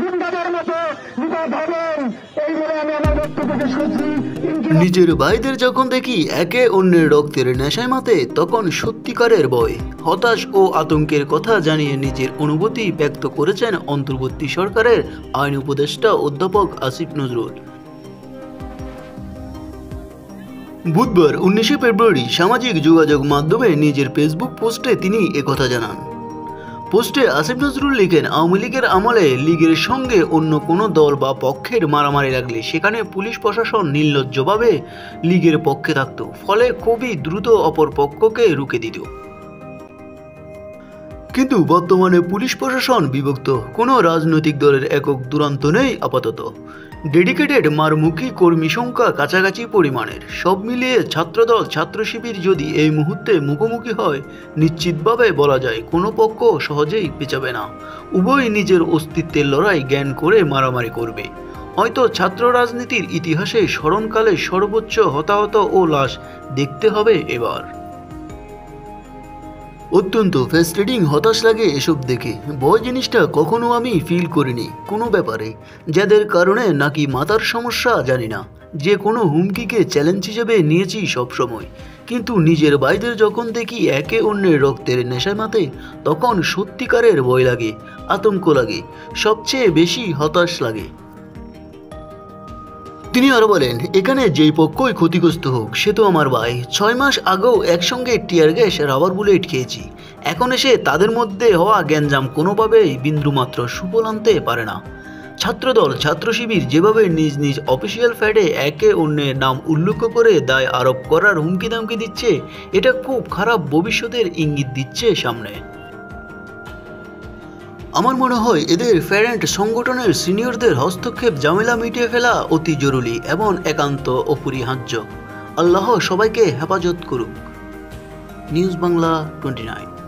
গুন্ডাদের মতো নিপাত হবেন এই বলে আমি আমার বক্তব্য শেষ করছি। নিজের ভাইদের যখন দেখি একে অন্যের রক্তের নেশায় মাতে তখন সত্যিকারের ভয়, হতাশ ও আতঙ্কের কথা জানিয়ে নিজের অনুভূতি ব্যক্ত করেছেন অন্তর্বর্তী সরকারের আইন উপদেষ্টা অধ্যাপক আসিফ নজরুল। বুধবার 19শে ফেব্রুয়ারি সামাজিক যোগাযোগ মাধ্যমে নিজের ফেসবুক পোস্টে তিনি একথা জানান। পোস্টে আসিফ নজরুল লিখেন, আওয়ামী লীগের আমলে লীগের সঙ্গে অন্য কোনো দল বা পক্ষের মারামারি লাগলে সেখানে পুলিশ প্রশাসন নির্লজ্জভাবে লীগের পক্ষে থাকত, ফলে খুবই দ্রুত অপর পক্ষকে রুখে দিত। কিন্তু বর্তমানে পুলিশ প্রশাসন বিভক্ত, কোনো রাজনৈতিক দলের একক দুরন্ত নেই আপাতত। ডেডিকেটেড মারমুখী কর্মী সংখ্যা কাছাকাছি পরিমাণের। সব মিলিয়ে ছাত্রদল ছাত্র শিবির যদি এই মুহূর্তে মুখোমুখি হয়, নিশ্চিতভাবে বলা যায় কোনো পক্ষ সহজেই পেছাবে না। উভয় নিজের অস্তিত্বের লড়াই জ্ঞান করে মারামারি করবে। হয়তো ছাত্র রাজনীতির ইতিহাসে স্মরণকালে সর্বোচ্চ হতাহত ও লাশ দেখতে হবে এবার। অত্যন্ত ফ্রাস্ট্রেটিং, হতাশ লাগে এসব দেখে। ভয় জিনিসটা কখনো আমি ফিল করিনি কোনো ব্যাপারে, যাদের কারণে নাকি মাথার সমস্যা জানি না, যে কোনো হুমকিকে চ্যালেঞ্জ হিসেবে নিয়েছি সবসময়। কিন্তু নিজের ভাইদের যখন দেখি একে অন্যের রক্তের নেশায় মাতে তখন সত্যিকারের ভয় লাগে, আতঙ্ক লাগে, সবচেয়ে বেশি হতাশ লাগে। তিনি আরো বলেন, এখানে যেই পক্ষই ক্ষতিগ্রস্ত হোক সে তো আমার ভাই। 6 মাস আগেও একসঙ্গে টিয়ার গ্যাস রাবার বুলেট খেয়েছি। এখন এসে তাদের মধ্যে হওয়া গ্যাঞ্জাম কোনোভাবেই বিন্দুমাত্র সুফল আনতে পারে না। ছাত্রদল ছাত্র শিবির যেভাবে নিজ নিজ অফিসিয়াল ফ্যাডে একে অন্যের নাম উল্লেখ করে দায় আরোপ করার হুমকি দামকি দিচ্ছে, এটা খুব খারাপ ভবিষ্যতের ইঙ্গিত দিচ্ছে সামনে। আমার মনে হয় এদের প্যারেন্ট সংগঠনের সিনিয়রদের হস্তক্ষেপ ঝামেলা মিটিয়ে ফেলা অতি জরুরি এবং একান্ত অপরিহার্য। আল্লাহ সবাইকে হেফাজত করুক। নিউজ বাংলা 29।